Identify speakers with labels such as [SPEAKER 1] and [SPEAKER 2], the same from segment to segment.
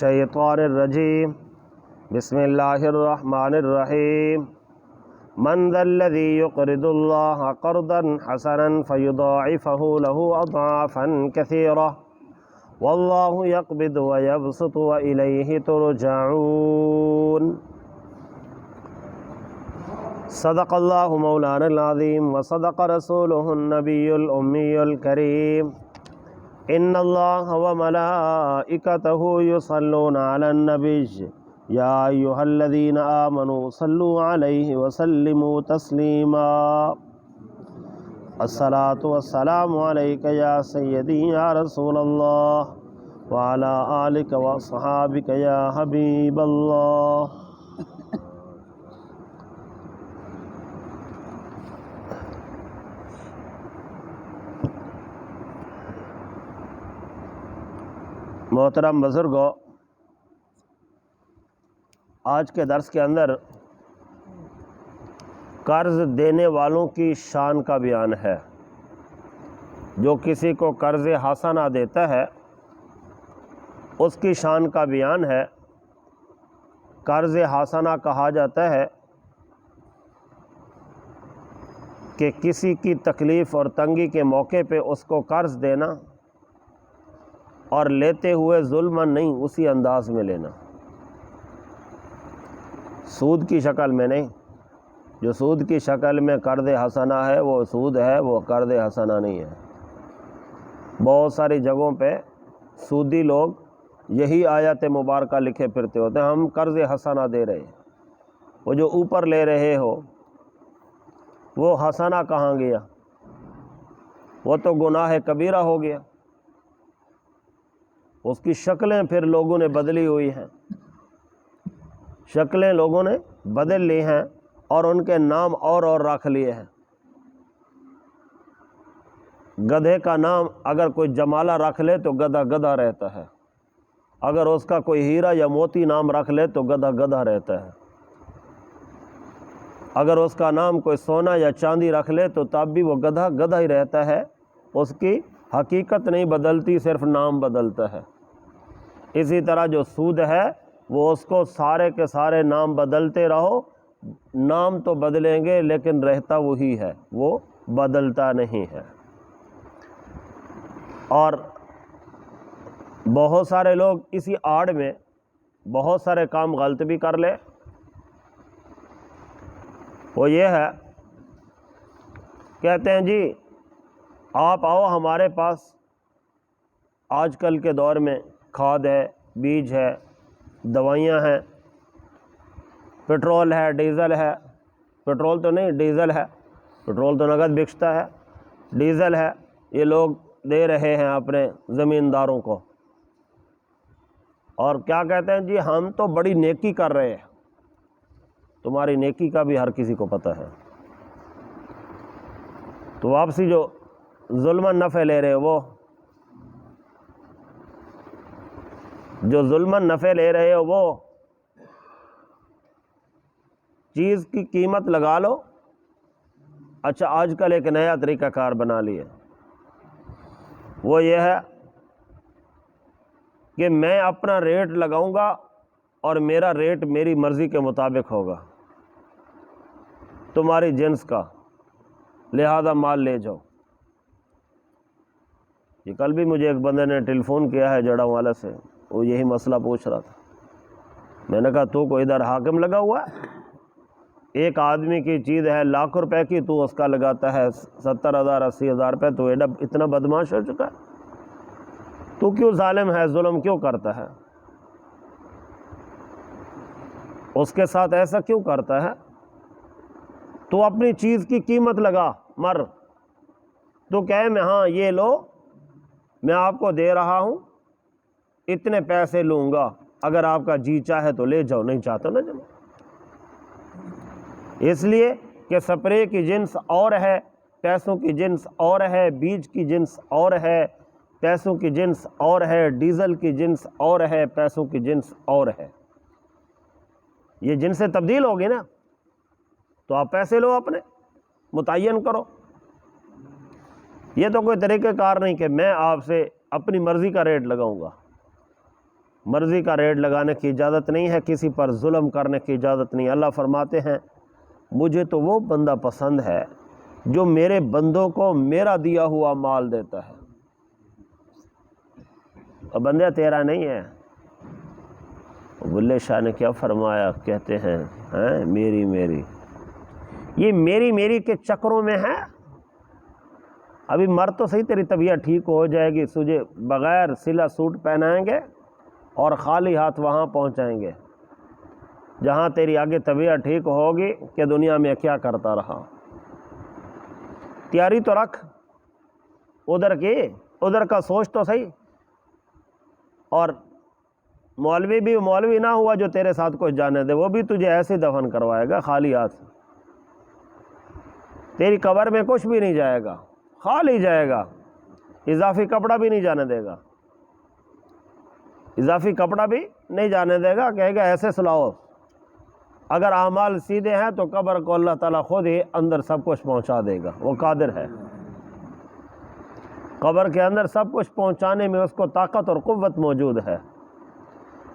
[SPEAKER 1] الشیطان الرجیم بسم اللہ الرحمن الرحیم من ذا الذی یقرض اللہ قرضا حسنا فیضاعفہ له اضعافا کثیرہ واللہ یقبض ویبسط والیہ ترجعون۔ صدق اللہ مولانا العظیم وصدق رسولہ النبی الامی الکریم۔ ان اللہ وملائکتہ یصلون علی النبی یا ایہا الذین آمنوا صلوا علیہ وسلموا تسلیما۔ الصلاۃ والسلام علیک یا سیدی یا رسول اللہ وعلی آلک واصحابک یا حبیب اللہ۔ محترم بزرگوں، آج کے درس کے اندر قرض دینے والوں کی شان کا بیان ہے۔ جو کسی کو قرض حسنہ دیتا ہے اس کی شان کا بیان ہے۔ قرض حسنہ کہا جاتا ہے کہ کسی کی تکلیف اور تنگی کے موقع پہ اس کو قرض دینا اور لیتے ہوئے ظلم نہیں، اسی انداز میں لینا، سود کی شکل میں نہیں۔ جو سود کی شکل میں قرض حسنہ ہے وہ سود ہے، وہ قرض حسنہ نہیں ہے۔ بہت ساری جگہوں پہ سودی لوگ یہی آیت مبارکہ لکھے پھرتے ہوتے ہیں، ہم قرض حسنہ دے رہے ہیں۔ وہ جو اوپر لے رہے ہو وہ حسنہ کہاں گیا؟ وہ تو گناہ کبیرہ ہو گیا۔ اس کی شکلیں پھر لوگوں نے بدلی ہوئی ہیں، شکلیں لوگوں نے بدل لی ہیں اور ان کے نام اور رکھ لیے ہیں۔ گدھے کا نام اگر کوئی جمالہ رکھ لے تو گدھا گدھا رہتا ہے، اگر اس کا کوئی ہیرا یا موتی نام رکھ لے تو گدھا گدھا رہتا ہے، اگر اس کا نام کوئی سونا یا چاندی رکھ لے تو تب بھی وہ گدھا گدھا ہی رہتا ہے، اس کی حقیقت نہیں بدلتی، صرف نام بدلتا ہے۔ اسی طرح جو سود ہے وہ اس کو سارے کے سارے نام بدلتے رہو، نام تو بدلیں گے لیکن رہتا وہی ہے، وہ بدلتا نہیں ہے۔ اور بہت سارے لوگ اسی آڑ میں بہت سارے کام غلط بھی کر لے۔ وہ یہ ہے، کہتے ہیں جی آپ آؤ ہمارے پاس، آج کل کے دور میں کھاد ہے، بیج ہے، دوائیاں ہیں، پٹرول ہے، ڈیزل ہے، پٹرول تو نہیں ڈیزل ہے، پٹرول تو نقد بکتا ہے، ڈیزل ہے، یہ لوگ دے رہے ہیں اپنے زمینداروں کو، اور کیا کہتے ہیں جی ہم تو بڑی نیکی کر رہے ہیں۔ تمہاری نیکی کا بھی ہر کسی کو پتہ ہے۔ تو واپسی جو ظلماً نفع لے رہے وہ جو ظلماً نفع لے رہے ہو وہ چیز کی قیمت لگا لو۔ اچھا آج کل ایک نیا طریقہ کار بنا لیا، وہ یہ ہے کہ میں اپنا ریٹ لگاؤں گا اور میرا ریٹ میری مرضی کے مطابق ہوگا، تمہاری جنس کا، لہذا مال لے جاؤ۔ یہ کل بھی مجھے ایک بندے نے ٹیلی فون کیا ہے جڑا والا سے، وہ یہی مسئلہ پوچھ رہا تھا۔ میں نے کہا تو کو ادھر حاکم لگا ہوا ہے، ایک آدمی کی چیز ہے لاکھ روپے کی، تو اس کا لگاتا ہے 70,000 80,000 روپے، تو اتنا بدماش ہو چکا ہے؟ تو کیوں ظالم ہے، ظلم کیوں کرتا ہے؟ اس کے ساتھ ایسا کیوں کرتا ہے؟ تو اپنی چیز کی قیمت لگا، مر تو کہے میں ہاں یہ لو، میں آپ کو دے رہا ہوں، اتنے پیسے لوں گا، اگر آپ کا جی چاہے تو لے جاؤ، نہیں چاہتا نہ جاؤ۔ اس لیے کہ سپرے کی جنس اور ہے، پیسوں کی جنس اور ہے، بیج کی جنس اور ہے، پیسوں کی جنس اور ہے، ڈیزل کی جنس اور ہے، پیسوں کی جنس اور ہے۔ یہ جنسیں تبدیل ہوگی نا، تو آپ پیسے لو، اپنے متعین کرو۔ یہ تو کوئی طریقہ کار نہیں کہ میں آپ سے اپنی مرضی کا ریٹ لگاؤں گا۔ مرضی کا ریٹ لگانے کی اجازت نہیں ہے، کسی پر ظلم کرنے کی اجازت نہیں۔ اللہ فرماتے ہیں مجھے تو وہ بندہ پسند ہے جو میرے بندوں کو میرا دیا ہوا مال دیتا ہے، اور بندہ تیرا نہیں ہے۔ بلے شاہ نے کیا فرمایا، کہتے ہیں میری میری، یہ میری میری کے چکروں میں ہے۔ ابھی مر تو صحیح، تیری طبیعت ٹھیک ہو جائے گی، تجھے بغیر سلا سوٹ پہنائیں گے اور خالی ہاتھ وہاں پہنچائیں گے جہاں تیری آگے طبیعت ٹھیک ہوگی کہ دنیا میں کیا کرتا رہا۔ تیاری تو رکھ ادھر کی، ادھر کا سوچ تو صحیح۔ اور مولوی بھی مولوی نہ ہوا جو تیرے ساتھ کچھ جانے دے، وہ بھی تجھے ایسے دفن کروائے گا خالی ہاتھ، تیری قبر میں کچھ بھی نہیں جائے گا، خالی جائے گا، اضافی کپڑا بھی نہیں جانے دے گا، اضافی کپڑا بھی نہیں جانے دے گا، کہے گا ایسے سلاؤ۔ اگر اعمال سیدھے ہیں تو قبر کو اللہ تعالیٰ خود ہی اندر سب کچھ پہنچا دے گا، وہ قادر ہے۔ قبر کے اندر سب کچھ پہنچانے میں اس کو طاقت اور قوت موجود ہے۔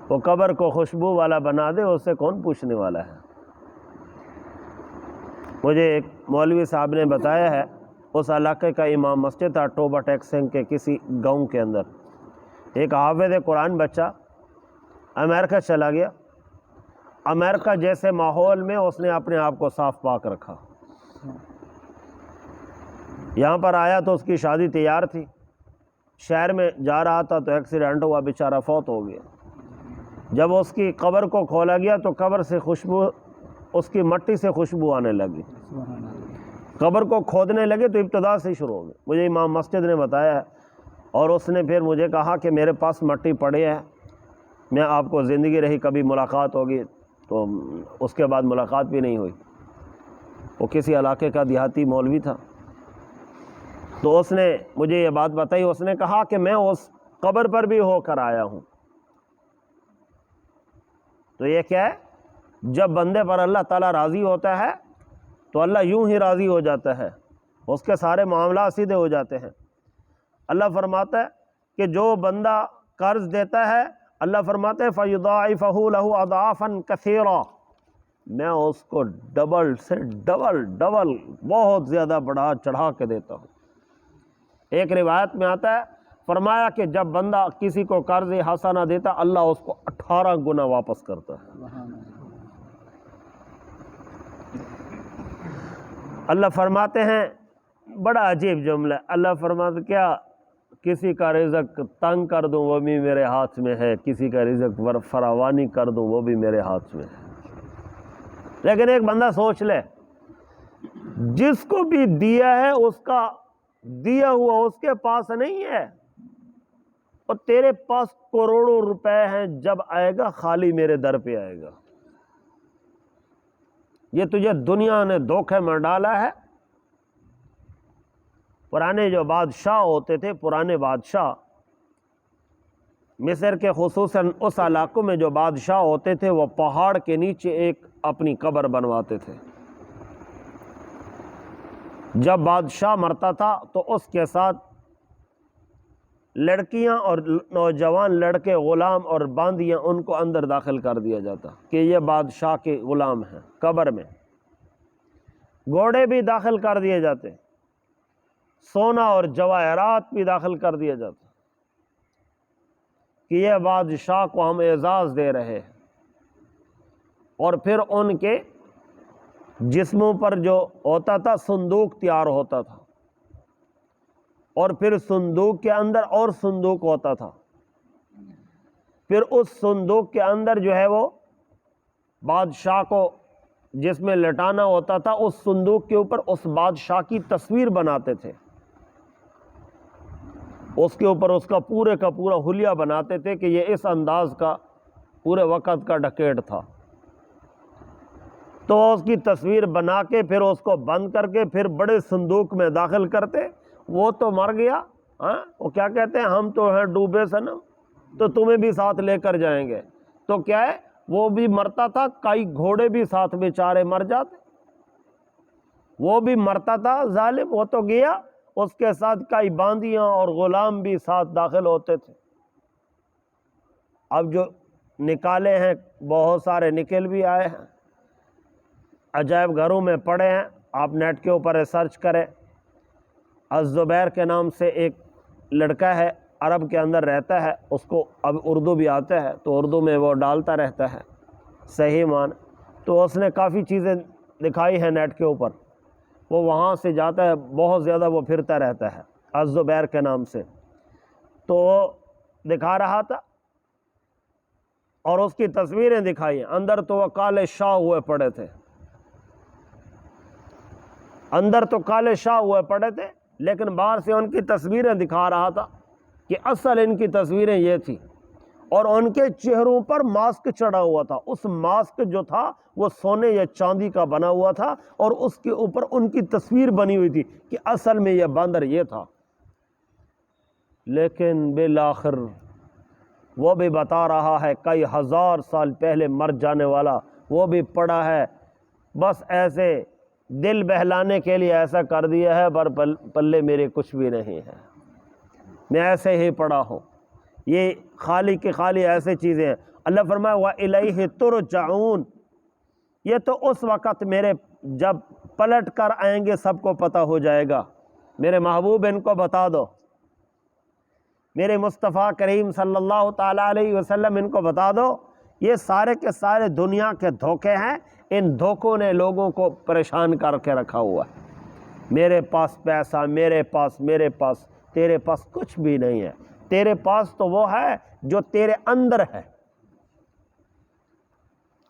[SPEAKER 1] وہ قبر کو خوشبو والا بنا دے، اس سے کون پوچھنے والا ہے۔ مجھے ایک مولوی صاحب نے بتایا ہے، اس علاقے کا امام مسجد تھا ٹوبا ٹیکسنگ کے کسی گاؤں کے اندر، ایک حافظ قرآن بچہ امریکہ چلا گیا۔ امریکہ جیسے ماحول میں اس نے اپنے آپ کو صاف پاک رکھا، یہاں پر آیا تو اس کی شادی تیار تھی، شہر میں جا رہا تھا تو ایکسیڈنٹ ہوا، بیچارہ فوت ہو گیا۔ جب اس کی قبر کو کھولا گیا تو قبر سے خوشبو، اس کی مٹی سے خوشبو آنے لگی۔ قبر کو کھودنے لگے تو ابتدا سے شروع ہو گئی، مجھے امام مسجد نے بتایا ہے۔ اور اس نے پھر مجھے کہا کہ میرے پاس مٹی پڑی ہے، میں آپ کو زندگی رہی کبھی ملاقات ہوگی، تو اس کے بعد ملاقات بھی نہیں ہوئی۔ وہ کسی علاقے کا دیہاتی مولوی تھا، تو اس نے مجھے یہ بات بتائی، اس نے کہا کہ میں اس قبر پر بھی ہو کر آیا ہوں۔ تو یہ کیا ہے، جب بندے پر اللہ تعالیٰ راضی ہوتا ہے تو اللہ یوں ہی راضی ہو جاتا ہے، اس کے سارے معاملات سیدھے ہو جاتے ہیں۔ اللہ فرماتا ہے کہ جو بندہ قرض دیتا ہے، اللہ فرماتا ہے فَيُضَاعِفَهُ لَهُ أَضْعَافًا كَثِيرًا، میں اس کو ڈبل سے ڈبل بہت زیادہ بڑھا چڑھا کے دیتا ہوں۔ ایک روایت میں آتا ہے، فرمایا کہ جب بندہ کسی کو قرض حسنہ دیتا، اللہ اس کو 18 گنا واپس کرتا ہے۔ اللہ فرماتے ہیں، بڑا عجیب جملہ، اللہ فرماتے کیا کسی کا رزق تنگ کر دوں وہ بھی میرے ہاتھ میں ہے، کسی کا رزق فراوانی کر دوں وہ بھی میرے ہاتھ میں ہے۔ لیکن ایک بندہ سوچ لے، جس کو بھی دیا ہے اس کا دیا ہوا اس کے پاس نہیں ہے، اور تیرے پاس کروڑوں روپے ہیں، جب آئے گا خالی میرے در پہ آئے گا۔ یہ تجھے دنیا نے دھوکے میں ڈالا ہے۔ پرانے جو بادشاہ ہوتے تھے، پرانے بادشاہ مصر کے خصوصاً اس علاقوں میں جو بادشاہ ہوتے تھے، وہ پہاڑ کے نیچے ایک اپنی قبر بنواتے تھے۔ جب بادشاہ مرتا تھا تو اس کے ساتھ لڑکیاں اور نوجوان لڑکے، غلام اور باندیاں، ان کو اندر داخل کر دیا جاتا کہ یہ بادشاہ کے غلام ہیں۔ قبر میں گھوڑے بھی داخل کر دیے جاتے، سونا اور جواہرات بھی داخل کر دیا جاتا کہ یہ بادشاہ کو ہم اعزاز دے رہے ہیں۔ اور پھر ان کے جسموں پر جو ہوتا تھا صندوق تیار ہوتا تھا، اور پھر صندوق کے اندر اور صندوق ہوتا تھا، پھر اس صندوق کے اندر جو ہے وہ بادشاہ کو جس میں لٹانا ہوتا تھا، اس صندوق کے اوپر اس بادشاہ کی تصویر بناتے تھے، اس کے اوپر اس کا پورا حلیہ بناتے تھے کہ یہ اس انداز کا پورے وقت کا ڈکیٹ تھا۔ تو اس کی تصویر بنا کے پھر اس کو بند کر کے پھر بڑے صندوق میں داخل کرتے۔ وہ تو مر گیا، وہ کیا کہتے ہیں، ہم تو ہیں ڈوبے صنم، تو تمہیں بھی ساتھ لے کر جائیں گے۔ تو کیا ہے، وہ بھی مرتا تھا، کئی گھوڑے بھی ساتھ بیچارے مر جاتے، وہ بھی مرتا تھا ظالم، وہ تو گیا، اس کے ساتھ کئی باندیاں اور غلام بھی ساتھ داخل ہوتے تھے۔ اب جو نکالے ہیں بہت سارے نکل بھی آئے ہیں، عجائب گھروں میں پڑے ہیں، آپ نیٹ کے اوپر ریسرچ کریں۔ الزبیر کے نام سے ایک لڑکا ہے، عرب کے اندر رہتا ہے، اس کو اب اردو بھی آتا ہے تو اردو میں وہ ڈالتا رہتا ہے صحیح مان، تو اس نے کافی چیزیں دکھائی ہیں نیٹ کے اوپر، وہ وہاں سے جاتا ہے، بہت زیادہ وہ پھرتا رہتا ہے الزبیر کے نام سے، تو وہ دکھا رہا تھا اور اس کی تصویریں دکھائی ہیں، اندر تو وہ کالے شاہ ہوئے پڑے تھے، اندر تو کالے شاہ ہوئے پڑے تھے، لیکن باہر سے ان کی تصویریں دکھا رہا تھا کہ اصل ان کی تصویریں یہ تھی، اور ان کے چہروں پر ماسک چڑھا ہوا تھا، اس ماسک جو تھا وہ سونے یا چاندی کا بنا ہوا تھا، اور اس کے اوپر ان کی تصویر بنی ہوئی تھی کہ اصل میں یہ بندر یہ تھا۔ لیکن بالآخر وہ بھی بتا رہا ہے کئی ہزار سال پہلے مر جانے والا، وہ بھی پڑا ہے، بس ایسے دل بہلانے کے لیے ایسا کر دیا ہے، پر پلے میرے کچھ بھی نہیں ہے، میں ایسے ہی پڑا ہوں۔ یہ خالی کے خالی ایسے چیزیں ہیں۔ اللہ فرمائے وَإِلَيْهِ تُرْجَعُونَ، یہ تو اس وقت میرے جب پلٹ کر آئیں گے سب کو پتہ ہو جائے گا۔ میرے محبوب ان کو بتا دو، میرے مصطفیٰ کریم صلی اللہ تعالیٰ علیہ وسلم ان کو بتا دو، یہ سارے کے سارے دنیا کے دھوکے ہیں، ان دھوکوں نے لوگوں کو پریشان کر کے رکھا ہوا ہے۔ میرے پاس پیسہ، میرے پاس تیرے پاس کچھ بھی نہیں ہے، تیرے پاس تو وہ ہے جو تیرے اندر ہے،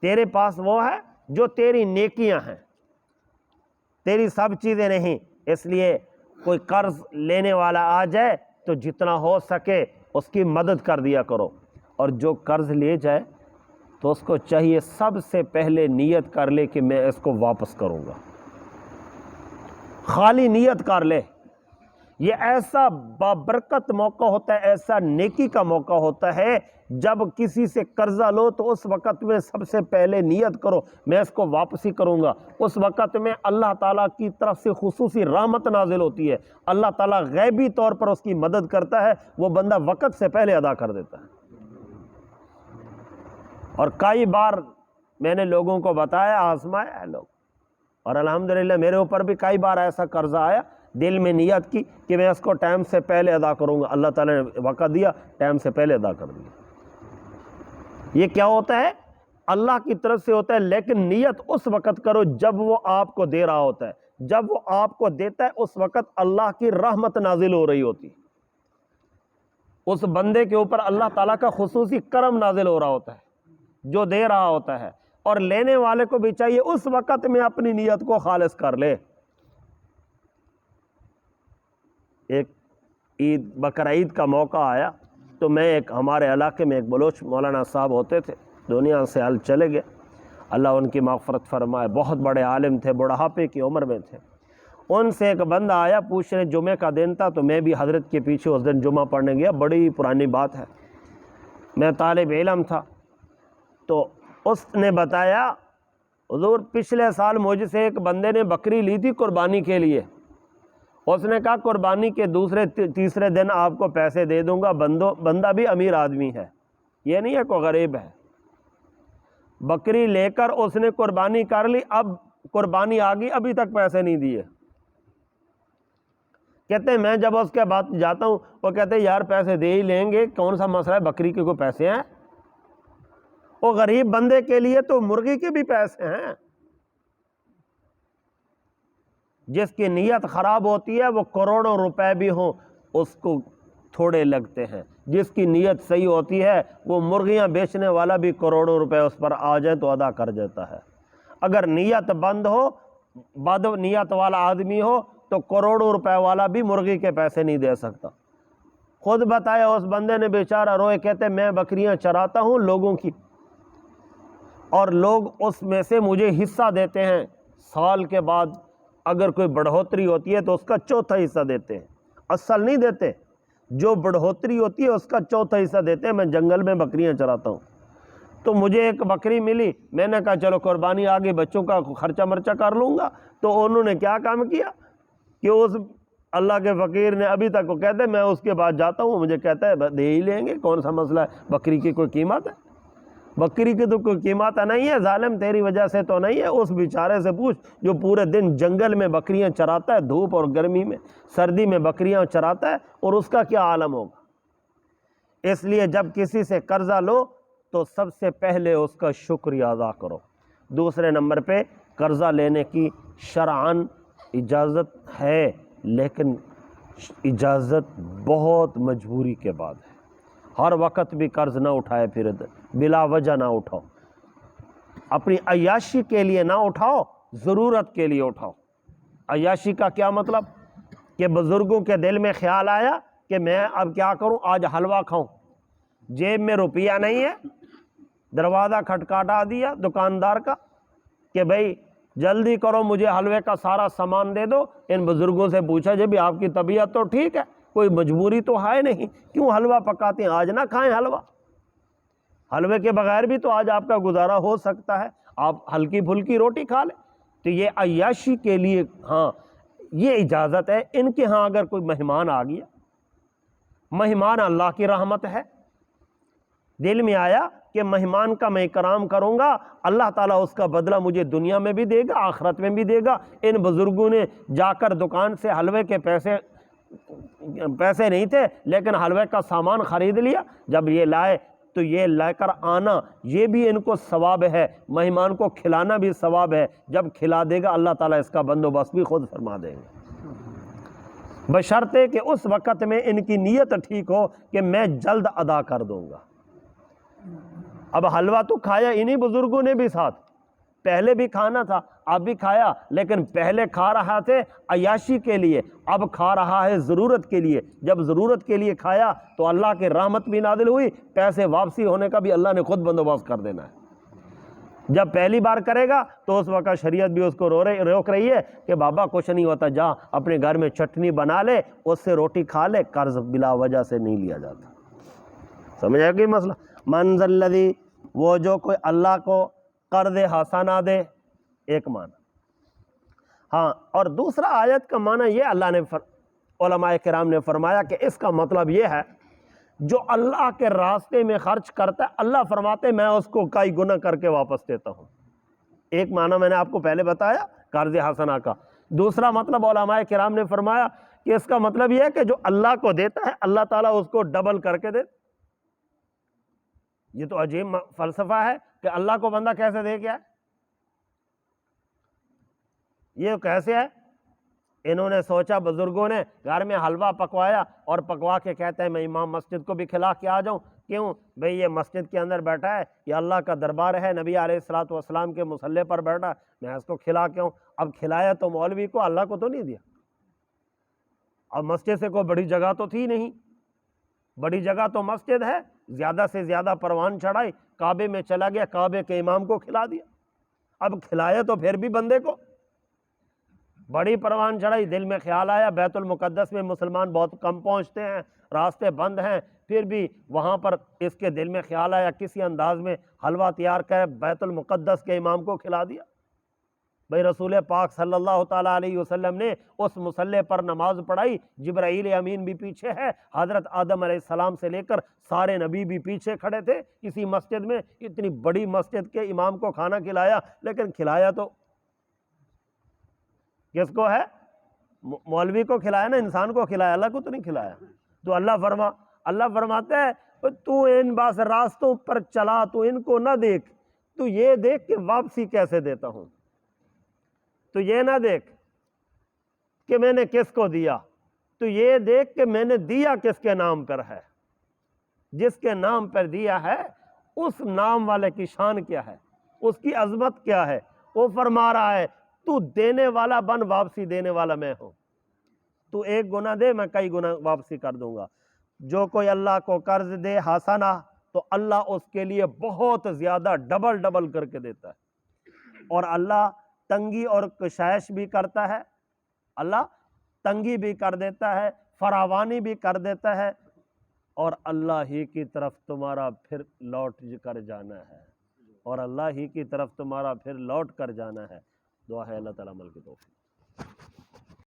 [SPEAKER 1] تیرے پاس وہ ہے جو تیری نیکیاں ہیں، تیری سب چیزیں نہیں۔ اس لیے کوئی قرض لینے والا آ جائے تو جتنا ہو سکے اس کی مدد کر دیا کرو، اور جو قرض لے جائے تو اس کو چاہیے سب سے پہلے نیت کر لے کہ میں اس کو واپس کروں گا، خالی نیت کر لے۔ یہ ایسا بابرکت موقع ہوتا ہے، ایسا نیکی کا موقع ہوتا ہے، جب کسی سے قرضہ لو تو اس وقت میں سب سے پہلے نیت کرو میں اس کو واپسی کروں گا۔ اس وقت میں اللہ تعالیٰ کی طرف سے خصوصی رحمت نازل ہوتی ہے، اللہ تعالیٰ غیبی طور پر اس کی مدد کرتا ہے، وہ بندہ وقت سے پہلے ادا کر دیتا ہے۔ اور کئی بار میں نے لوگوں کو بتایا، آزمایا ہے لوگ، اور الحمدللہ میرے اوپر بھی کئی بار ایسا قرضہ آیا، دل میں نیت کی کہ میں اس کو ٹائم سے پہلے ادا کروں گا، اللہ تعالیٰ نے وقت دیا، ٹائم سے پہلے ادا کر دیا۔ یہ کیا ہوتا ہے؟ اللہ کی طرف سے ہوتا ہے، لیکن نیت اس وقت کرو جب وہ آپ کو دے رہا ہوتا ہے، جب وہ آپ کو دیتا ہے اس وقت اللہ کی رحمت نازل ہو رہی ہوتی، اس بندے کے اوپر اللہ تعالیٰ کا خصوصی کرم نازل ہو رہا ہوتا ہے جو دے رہا ہوتا ہے، اور لینے والے کو بھی چاہیے اس وقت میں اپنی نیت کو خالص کر لے۔ ایک بقرعید کا موقع آیا تو میں ہمارے علاقے میں ایک بلوچ مولانا صاحب ہوتے تھے، دنیا سے حال چلے گئے، اللہ ان کی مغفرت فرمائے، بہت بڑے عالم تھے، بڑھاپے کی عمر میں تھے۔ ان سے ایک بندہ آیا پوچھنے، جمعے کا دن تھا تو میں بھی حضرت کے پیچھے اس دن جمعہ پڑھنے گیا، بڑی پرانی بات ہے، میں طالب علم تھا، تو اس نے بتایا حضور پچھلے سال مجھ سے ایک بندے نے بکری لی تھی قربانی کے لیے، اس نے کہا قربانی کے دوسرے تیسرے دن آپ کو پیسے دے دوں گا، بندہ بھی امیر آدمی ہے، یہ نہیں ہے کوئی غریب ہے۔ بکری لے کر اس نے قربانی کر لی، اب قربانی آ گئی، ابھی تک پیسے نہیں دیے۔ کہتے ہیں میں جب اس کے بعد جاتا ہوں وہ کہتے ہیں یار پیسے دے ہی لیں گے، کون سا مسئلہ ہے، بکری کے کوئی پیسے ہیں؟ وہ غریب بندے کے لیے تو مرغی کے بھی پیسے ہیں۔ جس کی نیت خراب ہوتی ہے وہ کروڑوں روپے بھی ہوں اس کو تھوڑے لگتے ہیں، جس کی نیت صحیح ہوتی ہے وہ مرغیاں بیچنے والا بھی کروڑوں روپے اس پر آ جائیں تو ادا کر دیتا ہے۔ اگر نیت بند ہو، بد نیت والا آدمی ہو تو کروڑوں روپے والا بھی مرغی کے پیسے نہیں دے سکتا۔ خود بتایا اس بندے نے، بیچارہ روئے، کہتے میں بکریاں چراتا ہوں لوگوں کی، اور لوگ اس میں سے مجھے حصہ دیتے ہیں، سال کے بعد اگر کوئی بڑھوتری ہوتی ہے تو اس کا چوتھا حصہ دیتے ہیں، اصل نہیں دیتے، جو بڑھوتری ہوتی ہے اس کا چوتھا حصہ دیتے ہیں۔ میں جنگل میں بکریاں چراتا ہوں تو مجھے ایک بکری ملی، میں نے کہا چلو قربانی آ گئی، بچوں کا خرچہ مرچہ کر لوں گا، تو انہوں نے کیا کام کیا کہ اس اللہ کے فقیر نے ابھی تک وہ کہتے میں اس کے بعد جاتا ہوں مجھے کہتا ہے دے ہی لیں گے، کون سا مسئلہ ہے، بکری کی کوئی قیمت ہے؟ بکری کی تو کوئی قیمت نہیں ہے، ظالم تیری وجہ سے تو نہیں ہے، اس بیچارے سے پوچھ جو پورے دن جنگل میں بکریاں چراتا ہے، دھوپ اور گرمی میں سردی میں بکریاں چراتا ہے، اور اس کا کیا عالم ہوگا۔ اس لیے جب کسی سے قرضہ لو تو سب سے پہلے اس کا شکریہ ادا کرو۔ دوسرے نمبر پہ قرضہ لینے کی شرعاً اجازت ہے، لیکن اجازت بہت مجبوری کے بعد ہے۔ ہر وقت بھی قرض نہ اٹھائے پھر بلا وجہ نہ اٹھاؤ، اپنی عیاشی کے لیے نہ اٹھاؤ، ضرورت کے لیے اٹھاؤ۔ عیاشی کا کیا مطلب کہ بزرگوں کے دل میں خیال آیا کہ میں اب کیا کروں، آج حلوہ کھاؤں، جیب میں روپیہ نہیں ہے، دروازہ کھٹکھٹا دیا دکاندار کا کہ بھائی جلدی کرو مجھے حلوے کا سارا سامان دے دو۔ ان بزرگوں سے پوچھا جی بھی آپ کی طبیعت تو ٹھیک ہے، کوئی مجبوری تو ہے نہیں، کیوں حلوہ پکاتے ہیں؟ آج نہ کھائیں حلوہ، حلوے کے بغیر بھی تو آج آپ کا گزارا ہو سکتا ہے، آپ ہلکی پھلکی روٹی کھا لیں۔ تو یہ عیاشی کے لیے ہاں یہ اجازت ہے۔ ان کے ہاں اگر کوئی مہمان آ گیا، مہمان اللہ کی رحمت ہے، دل میں آیا کہ مہمان کا میں اکرام کروں گا، اللہ تعالیٰ اس کا بدلہ مجھے دنیا میں بھی دے گا، آخرت میں بھی دے گا۔ ان بزرگوں نے جا کر دکان سے حلوے کے پیسے نہیں تھے لیکن حلوے کا سامان خرید لیا، جب یہ لائے تو یہ لے کر آنا یہ بھی ان کو ثواب ہے، مہمان کو کھلانا بھی ثواب ہے، جب کھلا دے گا اللہ تعالیٰ اس کا بندوبست بھی خود فرما دیں گے، بشرطے کہ اس وقت میں ان کی نیت ٹھیک ہو کہ میں جلد ادا کر دوں گا۔ اب حلوہ تو کھایا انہی بزرگوں نے بھی ساتھ، پہلے بھی کھانا تھا اب بھی کھایا، لیکن پہلے کھا رہا تھے عیاشی کے لیے، اب کھا رہا ہے ضرورت کے لیے۔ جب ضرورت کے لیے کھایا تو اللہ کی رحمت بھی نازل ہوئی، پیسے واپسی ہونے کا بھی اللہ نے خود بندوبست کر دینا ہے۔ جب پہلی بار کرے گا تو اس وقت شریعت بھی اس کو روک رہی ہے کہ بابا کچھ نہیں ہوتا، جا اپنے گھر میں چٹنی بنا لے، اس سے روٹی کھا لے، قرض بلا وجہ سے نہیں لیا جاتا۔ سمجھ آیا کہ مسئلہ؟ من ذا الذی، وہ جو کوئی اللہ کو قرض حسنہ دے، ایک معنی۔ ہاں، اور دوسرا آیت کا معنی یہ اللہ نے علماء کرام نے فرمایا کہ اس کا مطلب یہ ہے جو اللہ کے راستے میں خرچ کرتا ہے، اللہ فرماتے میں اس کو کئی گنا کر کے واپس دیتا ہوں۔ ایک معنی میں نے آپ کو پہلے بتایا قرض حسنہ کا۔ دوسرا مطلب علماء کرام نے فرمایا کہ اس کا مطلب یہ ہے کہ جو اللہ کو دیتا ہے اللہ تعالیٰ اس کو ڈبل کر کے دیتا۔ یہ تو عجیب فلسفہ ہے کہ اللہ کو بندہ کیسے دے گیا، یہ کیسے ہے؟ انہوں نے سوچا، بزرگوں نے گھر میں حلوہ پکوایا اور پکوا کے کہتے ہیں میں امام مسجد کو بھی کھلا کے آ جاؤں، کیوں بھئی یہ مسجد کے اندر بیٹھا ہے، یہ اللہ کا دربار ہے، نبی علیہ الصلوۃ والسلام کے مصلی پر بیٹھا، میں اس کو کھلا کے آؤں۔ اب کھلایا تو مولوی کو، اللہ کو تو نہیں دیا۔ اب مسجد سے کوئی بڑی جگہ تو تھی نہیں، بڑی جگہ تو مسجد ہے، زیادہ سے زیادہ پروان چڑھائی، کعبے میں چلا گیا، کعبے کے امام کو کھلا دیا۔ اب کھلایا تو پھر بھی بندے کو، بڑی پروان چڑھائی، دل میں خیال آیا بیت المقدس میں مسلمان بہت کم پہنچتے ہیں، راستے بند ہیں، پھر بھی وہاں پر اس کے دل میں خیال آیا کسی انداز میں حلوہ تیار کر بیت المقدس کے امام کو کھلا دیا۔ بھئی رسول پاک صلی اللہ تعالیٰ علیہ وسلم نے اس مصلی پر نماز پڑھائی، جبرائیل امین بھی پیچھے ہے، حضرت آدم علیہ السلام سے لے کر سارے نبی بھی پیچھے کھڑے تھے، کسی مسجد میں اتنی بڑی مسجد کے امام کو کھانا کھلایا، لیکن کھلایا تو کس کو ہے؟ مولوی کو کھلایا نا، انسان کو کھلایا، اللہ کو تو نہیں کھلایا۔ تو اللہ فرماتا ہے تو ان باس راستوں پر چلا، تو ان کو نہ دیکھ، تو یہ دیکھ کہ واپسی کیسے دیتا ہوں، تو یہ نہ دیکھ کہ میں نے کس کو دیا، تو یہ دیکھ کہ میں نے دیا کس کے نام پر ہے، جس کے نام پر دیا ہے اس نام والے کی شان کیا ہے، اس کی عظمت کیا ہے۔ وہ فرما رہا ہے تو دینے والا بن، واپسی دینے والا میں ہوں، تو ایک گناہ دے میں کئی گناہ واپسی کر دوں گا۔ جو کوئی اللہ کو قرض دے حسنہ تو اللہ اس کے لیے بہت زیادہ ڈبل کر کے دیتا ہے، اور اللہ تنگی اور کشائش بھی کرتا ہے، اللہ تنگی بھی کر دیتا ہے، فراوانی بھی کر دیتا ہے، اور اللہ ہی کی طرف تمہارا پھر لوٹ کر جانا ہے، اور اللہ ہی کی طرف تمہارا پھر لوٹ کر جانا ہے۔ دعا ہے اللہ تعالیٰ عمل کی توفیق۔